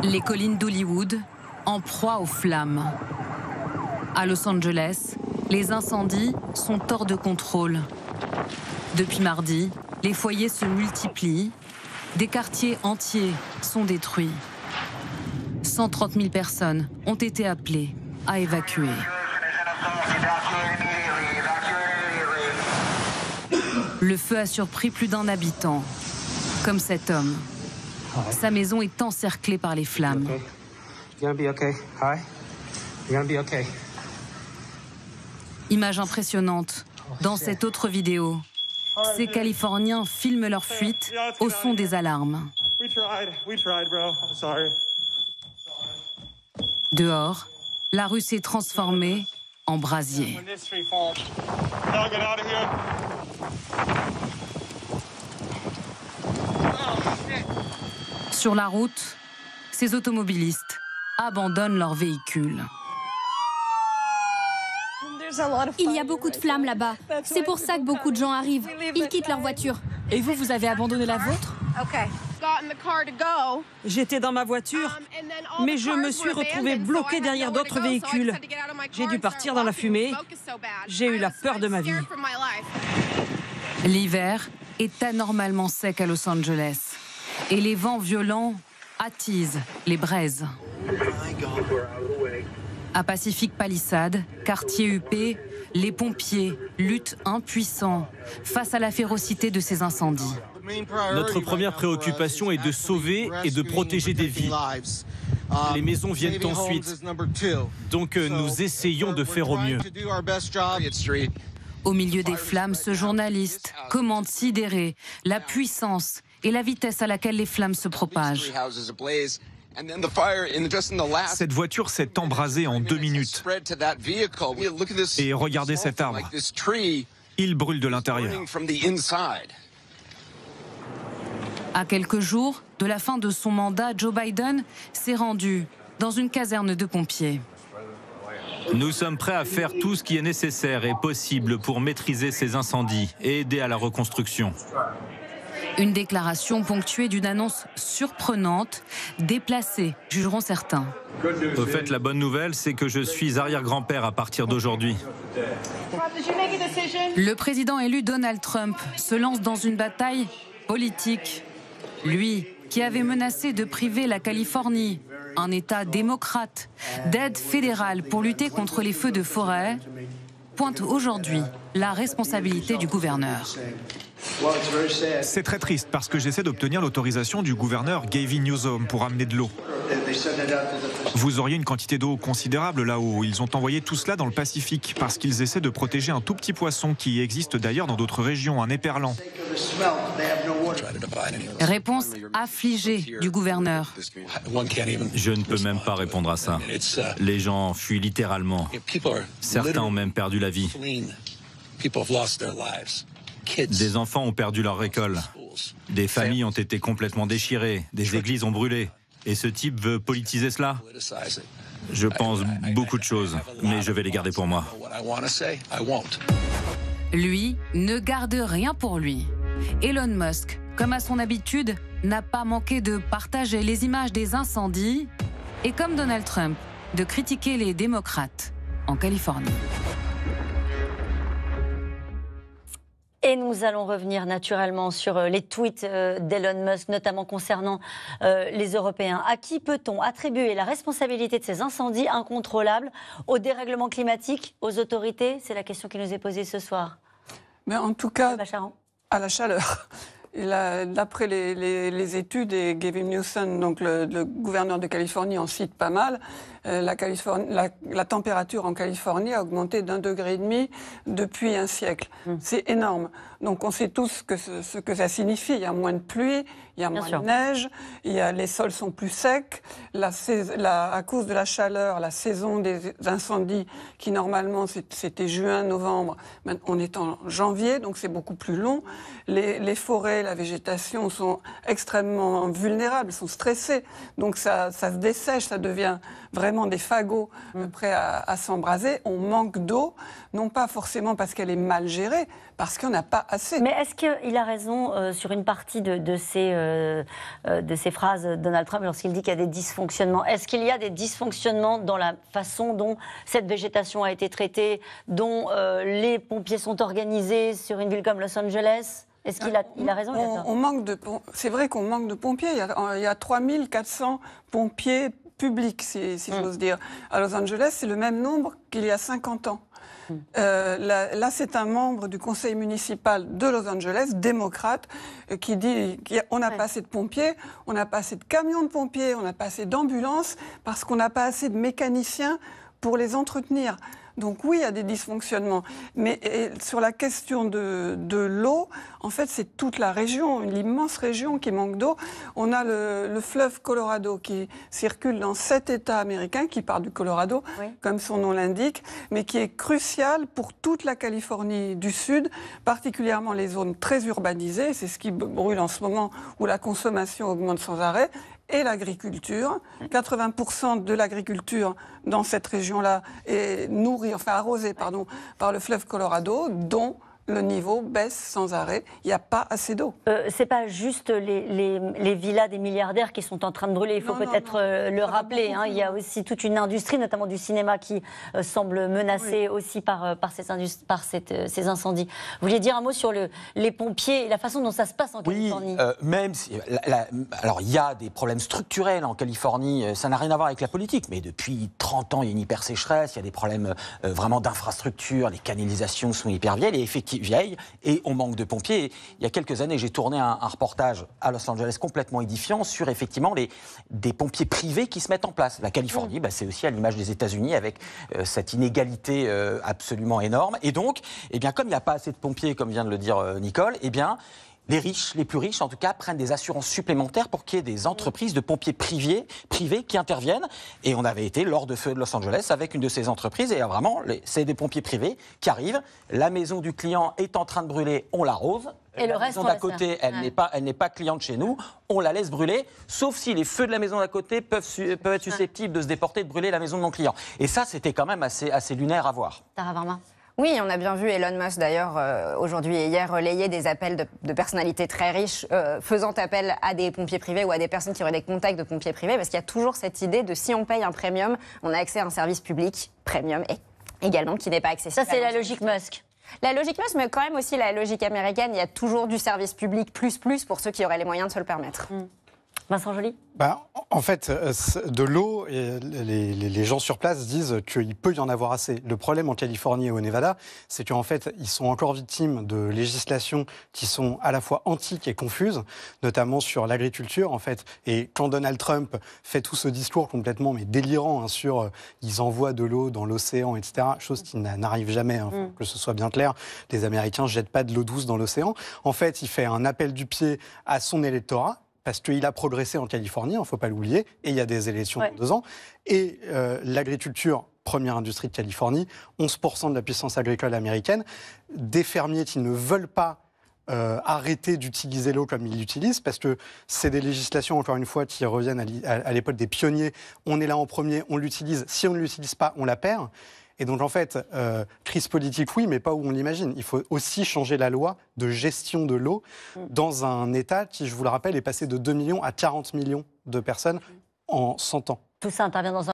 Les collines d'Hollywood, en proie aux flammes. À Los Angeles, les incendies sont hors de contrôle. Depuis mardi, les foyers se multiplient. Des quartiers entiers sont détruits. 130 000 personnes ont été appelées à évacuer. Le feu a surpris plus d'un habitant, comme cet homme. Sa maison est encerclée par les flammes. Image impressionnante dans cette autre vidéo. Ces Californiens filment leur fuite au son des alarmes. Dehors, la rue s'est transformée en brasier. Sur la route, ces automobilistes abandonnent leur véhicule. Il y a beaucoup de flammes là-bas. C'est pour ça que beaucoup de gens arrivent. Ils quittent leur voiture. Et vous, vous avez abandonné la vôtre? J'étais dans ma voiture, mais je me suis retrouvée bloquée derrière d'autres véhicules. J'ai dû partir dans la fumée. J'ai eu la peur de ma vie. L'hiver est anormalement sec à Los Angeles. Et les vents violents attisent les braises. À Pacific Palisades, quartier huppé, les pompiers luttent impuissants face à la férocité de ces incendies. Notre première préoccupation est de sauver et de protéger des vies. Les maisons viennent ensuite. Donc nous essayons de faire au mieux. Au milieu des flammes, ce journaliste commente sidéré la puissance et la vitesse à laquelle les flammes se propagent. Cette voiture s'est embrasée en 2 minutes. Et regardez cet arbre. Il brûle de l'intérieur. À quelques jours de la fin de son mandat, Joe Biden s'est rendu dans une caserne de pompiers. Nous sommes prêts à faire tout ce qui est nécessaire et possible pour maîtriser ces incendies et aider à la reconstruction. Une déclaration ponctuée d'une annonce surprenante, déplacée, jugeront certains. Au fait, la bonne nouvelle, c'est que je suis arrière-grand-père à partir d'aujourd'hui. Le président élu Donald Trump se lance dans une bataille politique. Lui, qui avait menacé de priver la Californie, un État démocrate, d'aide fédérale pour lutter contre les feux de forêt, pointe aujourd'hui la responsabilité du gouverneur. C'est très triste parce que j'essaie d'obtenir l'autorisation du gouverneur Gavin Newsom pour amener de l'eau. Vous auriez une quantité d'eau considérable là-haut. Ils ont envoyé tout cela dans le Pacifique parce qu'ils essaient de protéger un tout petit poisson qui existe d'ailleurs dans d'autres régions, un éperlan. Réponse affligée du gouverneur. Je ne peux même pas répondre à ça. Les gens fuient littéralement. Certains ont même perdu la vie. Des enfants ont perdu leur école. Des familles ont été complètement déchirées. Des églises ont brûlé. Et ce type veut politiser cela? Je pense beaucoup de choses, mais je vais les garder pour moi. Lui ne garde rien pour lui. Elon Musk, comme à son habitude, n'a pas manqué de partager les images des incendies et, comme Donald Trump, de critiquer les démocrates en Californie. Et nous allons revenir naturellement sur les tweets d'Elon Musk, notamment concernant les Européens. À qui peut-on attribuer la responsabilité de ces incendies incontrôlables? Au dérèglement climatique? Aux autorités? C'est la question qui nous est posée ce soir. Mais en tout cas, à la chaleur. D'après les études, et Gavin Newsom, donc le gouverneur de Californie, en cite pas mal, la température en Californie a augmenté d'1,5 degré depuis un siècle. C'est énorme. Donc on sait tous ce que ça signifie. Il y a moins de pluie, il y a moins de neige, les sols sont plus secs. À cause de la chaleur, la saison des incendies, qui normalement c'était juin, novembre, on est en janvier, donc c'est beaucoup plus long. Les forêts, la végétation sont extrêmement vulnérables, sont stressées. Donc ça se dessèche, ça devient vraiment des fagots prêts à s'embraser. On manque d'eau, non pas forcément parce qu'elle est mal gérée, parce qu'il n'y en a pas assez. Mais est-ce qu'il a raison sur une partie de ces phrases, Donald Trump, lorsqu'il dit qu'il y a des dysfonctionnements? Est-ce qu'il y a des dysfonctionnements dans la façon dont cette végétation a été traitée, dont les pompiers sont organisés sur une ville comme Los Angeles? Est-ce qu'il a raison? C'est vrai qu'on manque de pompiers. Il y a 3400 pompiers publics, si j'ose dire. À Los Angeles, c'est le même nombre qu'il y a 50 ans. Là, c'est un membre du conseil municipal de Los Angeles, démocrate, qui dit qu'on n'a pas assez de pompiers, on n'a pas assez de camions de pompiers, on n'a pas assez d'ambulances, parce qu'on n'a pas assez de mécaniciens pour les entretenir. Donc oui, il y a des dysfonctionnements. Mais sur la question de l'eau, en fait, c'est toute la région, l'immense région qui manque d'eau. On a le fleuve Colorado qui circule dans 7 États américains, qui part du Colorado, comme son nom l'indique, mais qui est crucial pour toute la Californie du Sud, particulièrement les zones très urbanisées. C'est ce qui brûle en ce moment, où la consommation augmente sans arrêt. Et l'agriculture. 80% de l'agriculture dans cette région-là est arrosée par le fleuve Colorado, dont le niveau baisse sans arrêt. Il n'y a pas assez d'eau. C'est pas juste les villas des milliardaires qui sont en train de brûler. Il faut peut-être le rappeler. Il y a aussi toute une industrie, notamment du cinéma, qui semble menacée aussi par ces incendies. Vous vouliez dire un mot sur les pompiers et la façon dont ça se passe en Californie? Même si, alors il y a des problèmes structurels en Californie. Ça n'a rien à voir avec la politique. Mais depuis 30 ans, il y a une hyper sécheresse. Il y a des problèmes vraiment d'infrastructure. Les canalisations sont hyper vieilles et on manque de pompiers. Et il y a quelques années, j'ai tourné un reportage à Los Angeles complètement édifiant sur effectivement des pompiers privés qui se mettent en place. La Californie, c'est aussi à l'image des États-Unis avec cette inégalité absolument énorme. Et donc, comme il n'y a pas assez de pompiers, comme vient de le dire Nicole, les riches, les plus riches en tout cas, prennent des assurances supplémentaires pour qu'il y ait des entreprises de pompiers privés qui interviennent. Et on avait été lors de feux de Los Angeles avec une de ces entreprises. Et vraiment, c'est des pompiers privés qui arrivent. La maison du client est en train de brûler, on l'arrose. Et le reste, maison d'à côté, elle n'est pas cliente chez nous, on la laisse brûler, sauf si les feux de la maison d'à côté peuvent être susceptibles de se déporter, de brûler la maison de mon client. Et ça, c'était quand même assez lunaire à voir. Tara Varma. Oui, on a bien vu Elon Musk d'ailleurs aujourd'hui et hier relayer des appels de personnalités très riches faisant appel à des pompiers privés ou à des personnes qui auraient des contacts de pompiers privés, parce qu'il y a toujours cette idée de si on paye un premium, on a accès à un service public premium et également qui n'est pas accessible. Ça, c'est la logique Musk. La logique Musk, mais quand même aussi la logique américaine, il y a toujours du service public plus pour ceux qui auraient les moyens de se le permettre. Vincent Joly. En fait, de l'eau, les gens sur place disent qu'il peut y en avoir assez. Le problème en Californie et au Nevada, c'est qu'en fait, ils sont encore victimes de législations qui sont à la fois antiques et confuses, notamment sur l'agriculture, en fait. Et quand Donald Trump fait tout ce discours complètement délirant sur ils envoient de l'eau dans l'océan, etc., chose qui n'arrive jamais, que ce soit bien clair, les Américains ne jettent pas de l'eau douce dans l'océan. En fait, il fait un appel du pied à son électorat, parce qu'il a progressé en Californie, il ne faut pas l'oublier, et il y a des élections dans 2 ans. Et l'agriculture, première industrie de Californie, 11% de la puissance agricole américaine, des fermiers qui ne veulent pas arrêter d'utiliser l'eau comme ils l'utilisent, parce que c'est des législations, encore une fois, qui reviennent à l'époque des pionniers. On est là en premier, on l'utilise. Si on ne l'utilise pas, on la perd. Et donc, en fait, crise politique, oui, mais pas où on l'imagine. Il faut aussi changer la loi de gestion de l'eau dans un État qui, je vous le rappelle, est passé de 2 millions à 40 millions de personnes en 100 ans. Tout ça intervient dans un